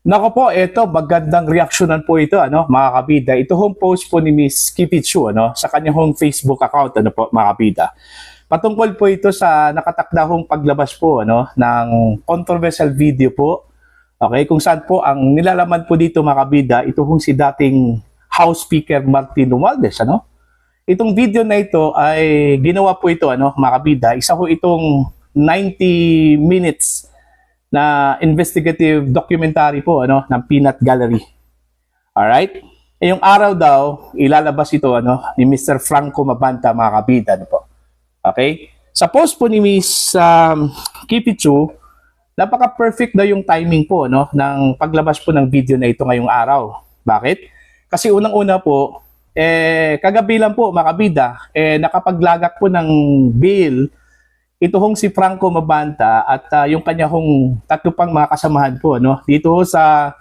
Nako po, ito, magandang reaksyonan po ito, mga kabida. Ito hong post po ni Miss Kipichu, sa kanyang hong Facebook account, mga kabida. Patungkol po ito sa nakatakda hong paglabas po, ng controversial video po. Okay, kung saan po ang nilalaman po dito, mga kabida, ito hong si dating House Speaker Martin Romualdez, Itong video na ito ay ginawa po ito, mga kabida. Isa po itong 90 minutes na investigative documentary po ng Peanut Gallery. Alright? E yung araw daw, ilalabas ito ni Mr. Franco Mabanta, mga kabida. Po. Okay? Sa post po ni Miss Kipichu, napaka-perfect daw yung timing po ng paglabas po ng video na ito ngayong araw. Bakit? Kasi unang-una po, kagabi lang po, mga kabida, nakapaglagak po ng bail ito hong si Franco Mabanta at yung kanya hong tatlo pang mga kasamahan po dito sa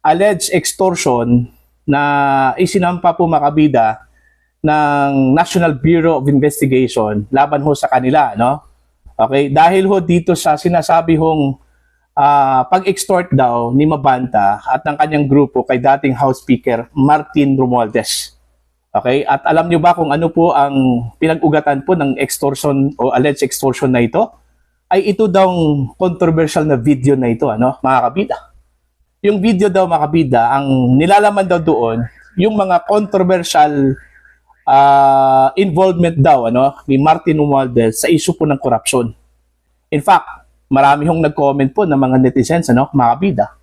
alleged extortion na isinampa po, mga kabida, ng National Bureau of Investigation laban ho sa kanila, Okay, dahil ho dito sa sinasabi hong pag-extort daw ni Mabanta at ng kanyang grupo kay dating House Speaker Martin Romualdez. Okay, at alam nyo ba kung ano po ang pinag-ugatan po ng extortion o alleged extortion na ito? Ay ito daw controversial na video na ito, mga kabida. Yung video daw, mga kabida, ang nilalaman daw doon, yung mga controversial involvement daw ni Martin Romualdez sa issue po ng corruption. In fact, marami hong nag-comment po ng mga netizens, mga kabida,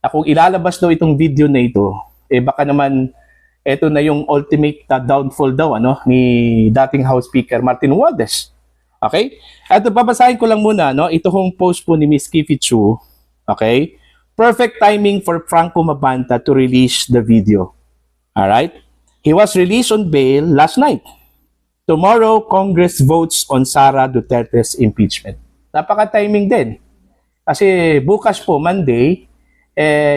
na kung ilalabas daw itong video na ito, baka naman ito na yung ultimate downfall daw ni dating House Speaker Martin Romualdez. Okay? At babasahin ko lang muna, ito hong post po ni Miss Kipichu. Okay? Perfect timing for Franco Mabanta to release the video. Alright? He was released on bail last night. Tomorrow, Congress votes on Sara Duterte's impeachment. Napaka-timing din. Kasi bukas po, Monday,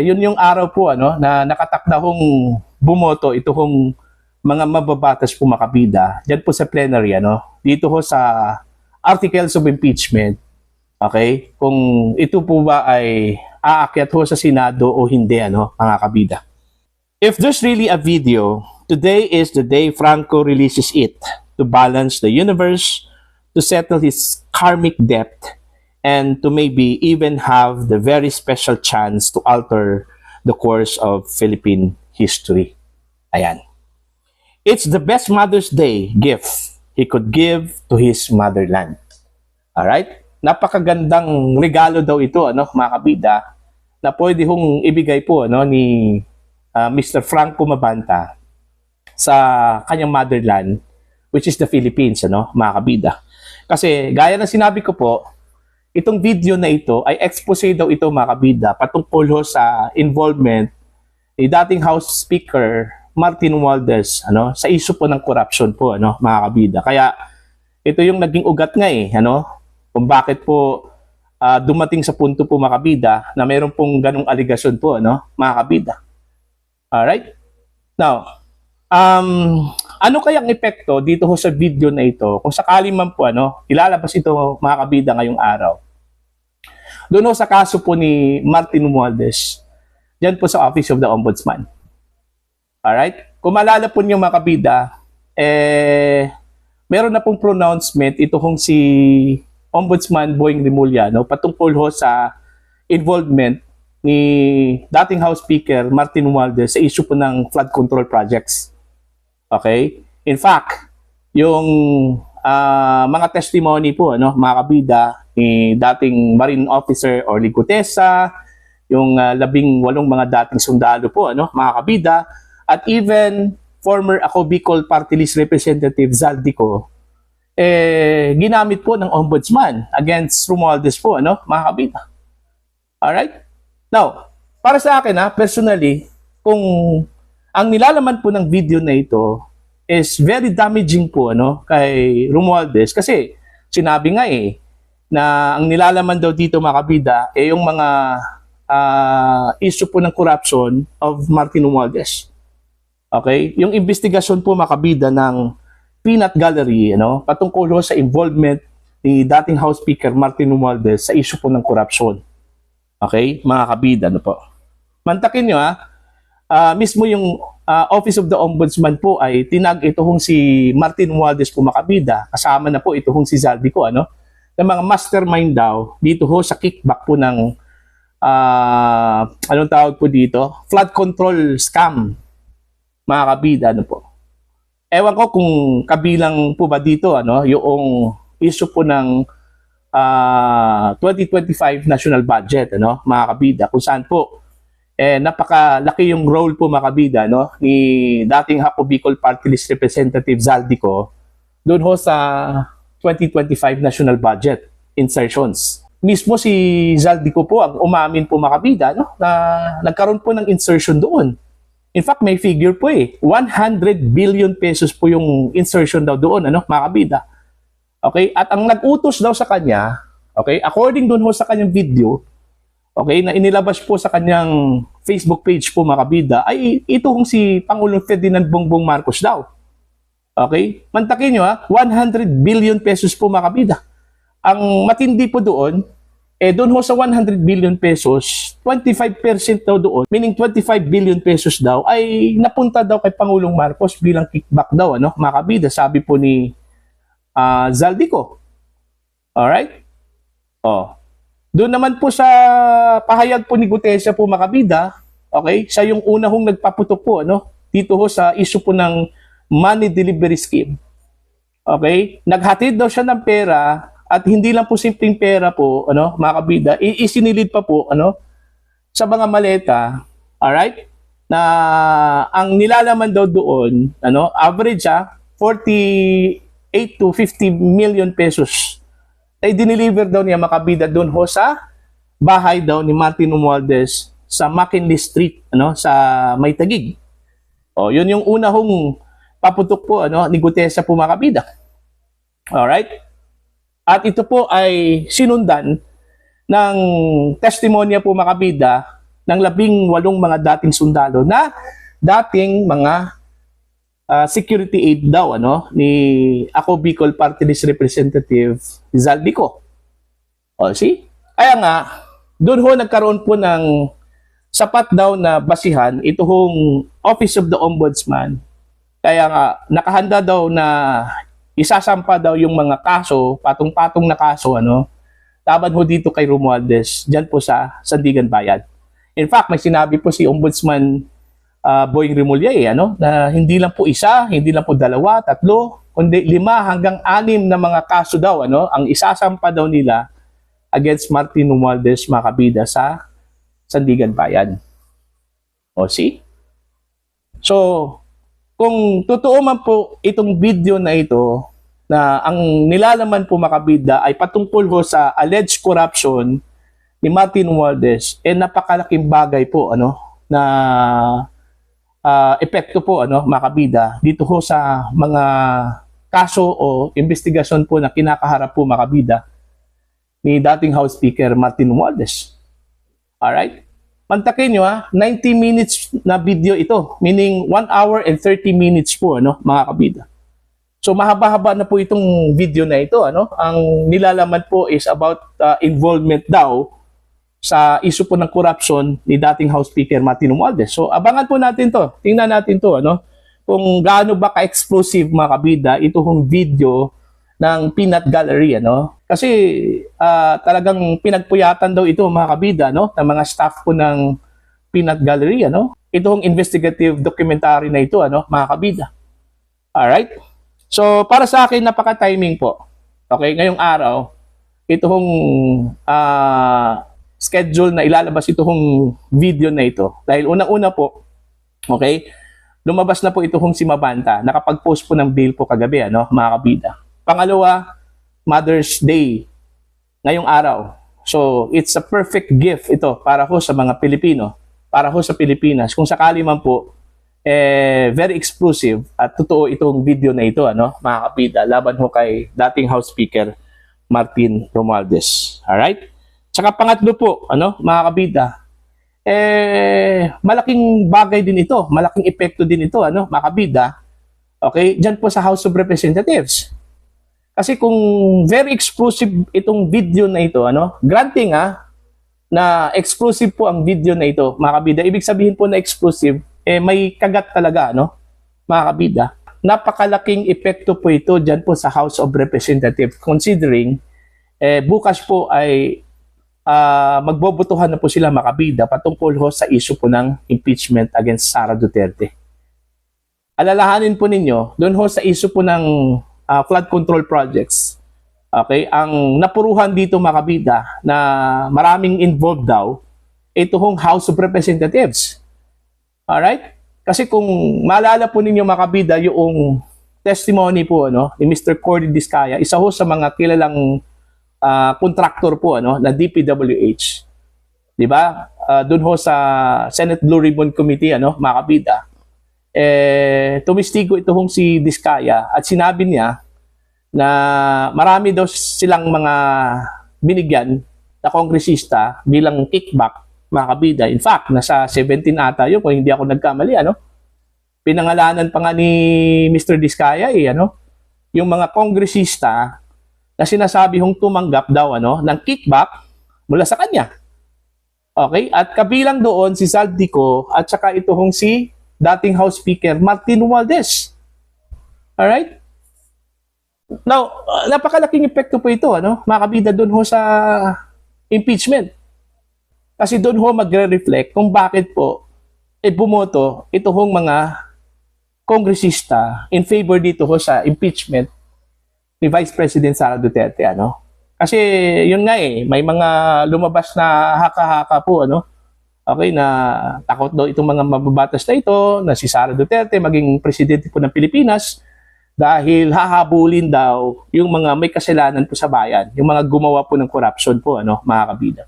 yun yung araw po na nakatakda hong bumoto ito hong mga mababatas po, mga kabida dyan po sa plenary dito ho sa articles of impeachment. Okay, kung ito po ba ay aakyat ho sa Senado o hindi, mga kabida. If there's really a video, today is the day Franco releases it to balance the universe, to settle his karmic debt, and to maybe even have the very special chance to alter the course of Philippine history. Ayan. It's the best Mother's Day gift he could give to his motherland. Alright? Napakagandang regalo daw ito, mga kabida, na pwede hong ibigay po ni Mr. Franco Mabanta sa kanyang motherland, which is the Philippines, mga kabida. Kasi, gaya ng sinabi ko po, itong video na ito ay expose daw ito, mga kabida, patungkol ho sa involvement ni dating House Speaker Martin Romualdez sa issue po ng corruption po, mga kabida. Kaya ito yung naging ugat nga kung bakit po dumating sa punto po, mga kabida, na mayroon pong ganong aligasyon po, mga kabida. Alright? Now, ano kayang epekto dito ho sa video na ito kung sakali man po ilalabas ito, mga kabida, ngayong araw? Doon sa kaso po ni Martin Romualdez, diyan po sa Office of the Ombudsman. Alright? Kung maalala po niyo, mga kabida, meron na pong pronouncement ito hong si Ombudsman Boying Rimulya patungkol ho sa involvement ni dating House Speaker Martin Romualdez sa issue po ng flood control projects. Okay? In fact, yung mga testimony po, mga kabida, ni dating Marine Officer Orly Gutesa, yung 18 mga dating sundalo po, mga kabida, at even former Ako Bicol Party List Representative Zaldico, ginamit po ng Ombudsman against Romualdez po, mga kabida. Alright? Now, para sa akin, personally, kung ang nilalaman po ng video na ito is very damaging po kay Romualdez, kasi sinabi nga na ang nilalaman daw dito, mga kabida, yung mga issue po ng corruption of Martin Romualdez. Okay? Yung investigasyon po, mga kabida, ng Peanut Gallery, patungkol sa involvement ni dating House Speaker Martin Romualdez sa issue po ng corruption. Okay? Mga kabida, po. Mantakin nyo mismo yung Office of the Ombudsman po ay tinag itong si Martin Romualdez po makabida, kasama na po itong si Zaldico, ano, ng mga mastermind daw dito ho sa kickback po ng anong tawag po dito? Flood control scam, mga kabida, ano po. Ewan ko kung kabilang po ba dito, ano, yung issue po ng 2025 national budget, ano, mga kabida, kung saan po napakalaki yung role po, mga kabida, no, ni dating Hako Bicol Party List Representative Zaldico doon ho sa 2025 national budget insertions. Mismo si Zaldico po ang umamin po, mga kabida, no, na nagkaroon po ng insertion doon. In fact, may figure po 100 billion pesos po yung insertion daw doon, ano, mga kabida. Okay? At ang nag-utos daw sa kanya, okay, according doon ho sa kanyang video, okay, na inilabas po sa kanyang Facebook page po, mga kabida, ay ito kung si Pangulong Ferdinand Bongbong Marcos daw. Okay? Mantakin nyo 100 billion pesos po, mga kabida. Ang matindi po doon, doon ho sa 100 billion pesos, 25% daw doon, meaning 25 billion pesos daw, ay napunta daw kay Pangulong Marcos bilang kickback daw, ano, mga kabida, sabi po ni Zaldico. Alright? Doon naman po sa pahayag po ni Gutesa po, mga kabida, okay, siya yung una hong nagpaputok po, ano, dito ho sa issue po ng money delivery scheme. Okay? Naghatid daw siya ng pera at hindi lang po simpleng pera po, ano, mga kabida, isinilid pa po, ano, sa mga maleta, alright, na ang nilalaman daw doon, ano, average 48 to 50 million pesos ay dineliver daw niya, mga kabida, doon ho sa bahay daw ni Martin Romualdez sa McKinley Street, ano, sa Maytagig. Yun yung una hong paputok po, ano, ni Gutesa po, mga kabida. Alright? At ito po ay sinundan ng testimonya po, mga kabida, ng 18 mga dating sundalo na dating mga security aid daw, ano, ni Ako Bicol Party List Representative Zaldico. See? Kaya nga, doon ho nagkaroon po ng sapat daw na basihan ito hong Office of the Ombudsman. Kaya nga, nakahanda daw na isasampa daw yung mga kaso, patong-patong na kaso, ano, laban ho dito kay Romualdez, dyan po sa Sandigan Bayan. In fact, may sinabi po si Ombudsman Boying Remulla, ano, na hindi lang po isa, hindi lang po dalawa, tatlo, kundi 5 hanggang 6 na mga kaso daw, ano, ang isasampa daw nila against Martin Romualdez, mga kabida, sa Sandigan Bayan. See? So, kung totoo man po itong video na ito, na ang nilalaman po, mga kabida, ay patungkol ho sa alleged corruption ni Martin Romualdez, napakalaking bagay po, ano, na epekto po, ano, mga kabida, dito ho sa mga kaso o investigasyon po na kinakaharap po, mga kabida, ni dating House Speaker Martin Romualdez. Alright? Mantakin nyo 90 minutes na video ito, meaning 1 hour and 30 minutes po, ano, mga kabida. So mahaba-haba na po itong video na ito, ano. Ang nilalaman po is about involvement daw sa issue po ng corruption ni dating House Speaker Martin Romualdez. So abangan po natin to. Tingnan natin to, ano, kung gaano ba ka-explosive, mga kabida, itong video ng Peanut Gallery, ano. Kasi talagang pinagpuyatan daw ito, mga kabida, no, ng mga staff po ng Peanut Gallery, ano. Itong investigative documentary na ito, ano, mga kabida. Alright? So para sa akin, napaka-timing po. Okay, ngayong araw, itong schedule na ilalabas itong video na ito. Dahil unang-una po, okay, lumabas na po itong si Mabanta. Nakapag-post po ng bail po kagabi, ano, mga kabida. Pangalawa, Mother's Day ngayong araw. So, it's a perfect gift ito para ho sa mga Pilipino, para ho sa Pilipinas. Kung sakali man po, very exclusive at totoo itong video na ito, ano, mga kabida, laban ho kay dating House Speaker Martin Romualdez. Alright? Tsaka pangatlo po, ano, mga kabida, malaking bagay din ito, malaking epekto din ito, ano, mga kabida, okay, dyan po sa House of Representatives. Kasi kung very exclusive itong video na ito, ano, granting na exclusive po ang video na ito, mga kabida. Ibig sabihin po na exclusive, may kagat talaga, no? Mga kabida. Napakalaking epekto po ito dyan po sa House of Representatives considering bukas po ay magbobotohan na po sila, mga kabida, patungkol ho sa issue po ng impeachment against Sara Duterte. Alalahanin po ninyo, doon ho sa issue po ng flood control projects. Okay, ang napuruhan dito, mga kabida, na maraming involved daw, ito hong House of Representatives. Alright? Kasi kung maalala po ninyo, mga kabida, yung testimony po ni Mr. Cordy Diskaya, isa ho sa mga kilalang contractor po na DPWH. Di ba? Doon ho sa Senate Blue Ribbon Committee, mga kabida, tumistigo ito hong si Diskaya at sinabi niya na marami daw silang mga binigyan na kongresista bilang kickback, mga kabida. In fact, nasa 17 ata yun, kung hindi ako nagkamali, pinangalanan pa nga ni Mr. Diskaya, yung mga kongresista na sinasabi hong tumanggap daw, ng kickback mula sa kanya. Okay? At kabilang doon si Saldico at saka ito hong si dating House Speaker Martin Romualdez. Alright? Now, napakalaking epekto po ito, mga kabida, doon ho sa impeachment. Kasi doon ho magre-reflect kung bakit po bumoto ito hong mga kongresista in favor dito ho sa impeachment ni Vice President Sara Duterte, Kasi yun nga may mga lumabas na haka-haka po, Okay, na takot daw itong mga mababatas na ito na si Sara Duterte maging presidente po ng Pilipinas dahil hahabulin daw yung mga may kasalanan po sa bayan, yung mga gumawa po ng corruption po, mga kabida.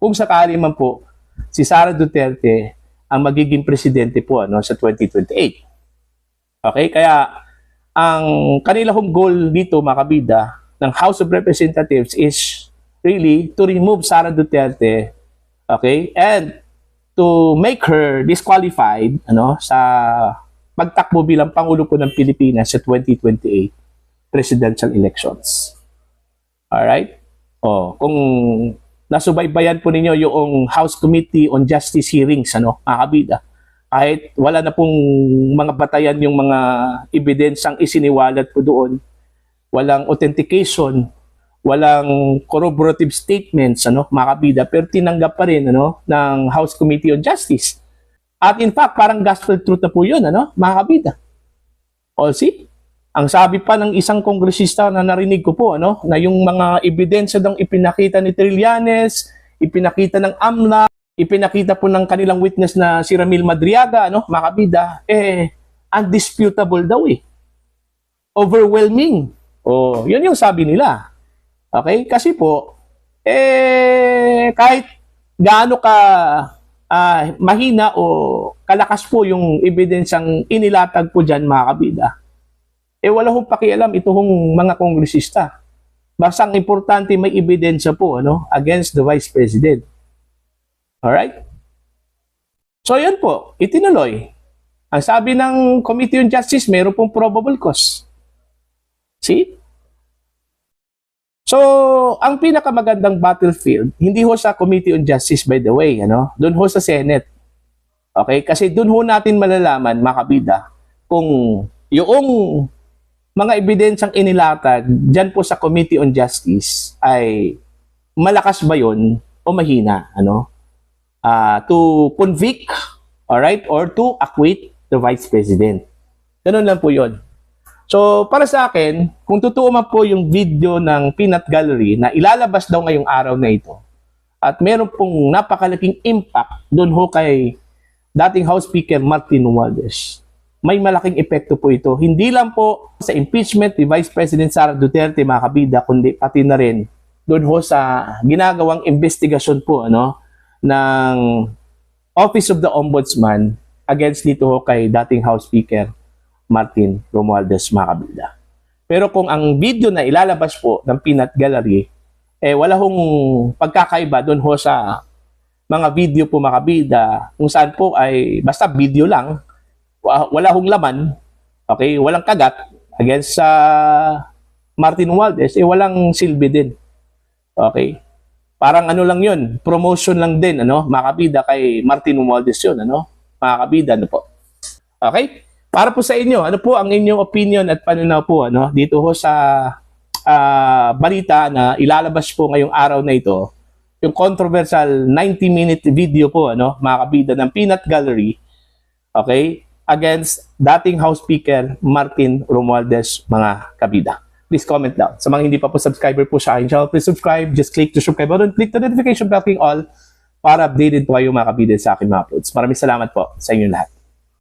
Kung sakali man po, si Sara Duterte ang magiging presidente po sa 2028. Okay, kaya ang kanila hong goal dito, mga kabida, ng House of Representatives is really to remove Sara Duterte, okay, and to make her disqualified sa pagtakbo bilang Pangulo po ng Pilipinas sa 2028 presidential elections. Alright? Kung nasubaybayan po ninyo yung House Committee on Justice hearings, mga kabida, kahit wala na pong mga batayan yung mga ebidensyang isiniwalat po doon, walang authentication, walang corroborative statements, mga kabida, pero tinanggap pa rin ng House Committee on Justice. At in fact, parang gospel truth na po yun, mga kabida. See? Ang sabi pa ng isang kongresista na narinig ko po, na yung mga ebidensya daw ipinakita ni Trillanes, ipinakita ng AMLA, ipinakita po ng kanilang witness na si Ramil Madriaga, mga kabida, undisputable daw Overwhelming. Yun yung sabi nila. Okay? Kasi po, kahit gaano ka mahina o kalakas po yung ebidensyang inilatag po dyan, mga kabida, wala hong pakialam ito hong mga kongresista. Basta ang importante may ebidensya po against the Vice President. Alright? So yun po, itinuloy. Ang sabi ng Committee on Justice, meron pong probable cause. See? So, ang pinakamagandang battlefield, hindi ho sa Committee on Justice, by the way, doon ho sa Senate. Okay? Kasi doon ho natin malalaman, mga kabida, kung yung mga ebidensyang inilatag dyan po sa Committee on Justice ay malakas ba yun o mahina, to convict, alright, or to acquit the Vice President. Ganun lang po yun. So, para sa akin, kung totoo man po yung video ng Peanut Gallery na ilalabas daw ngayong araw na ito, at meron pong napakalaking impact doon ho kay dating House Speaker Martin Romualdez, may malaking epekto po ito. Hindi lang po sa impeachment ni Vice President Sara Duterte, mga kabida, kundi pati na rin doon ho sa ginagawang investigasyon po ng Office of the Ombudsman against dito ho kay dating House Speaker Martin Romualdez, mga kabida. Pero kung ang video na ilalabas po ng Peanut Gallery, wala hong pagkakaiba doon ho sa mga video po, mga kabida, kung saan po ay basta video lang, wala hong laman, okay, walang kagat against sa Martin Romualdez, walang silbi din. Okay? Parang ano lang yun, promotion lang din, ano, mga kabida, kay Martin Romualdez yun, ano, mga kabida, ano po. Okay? Para po sa inyo, ano po ang inyong opinion at panunaw po, ano, dito ho sa balita na ilalabas po ngayong araw na ito, yung controversial 90-minute video po, ano, mga kabida, ng Peanut Gallery, okay, against dating House Speaker Martin Romualdez, mga kabida. Please comment down. Sa mga hindi pa po subscriber po sa akin channel, please subscribe. Just click the subscribe button, click the notification bell, all para updated po kayo mga kabida sa aking mga uploads. Maraming salamat po sa inyo lahat.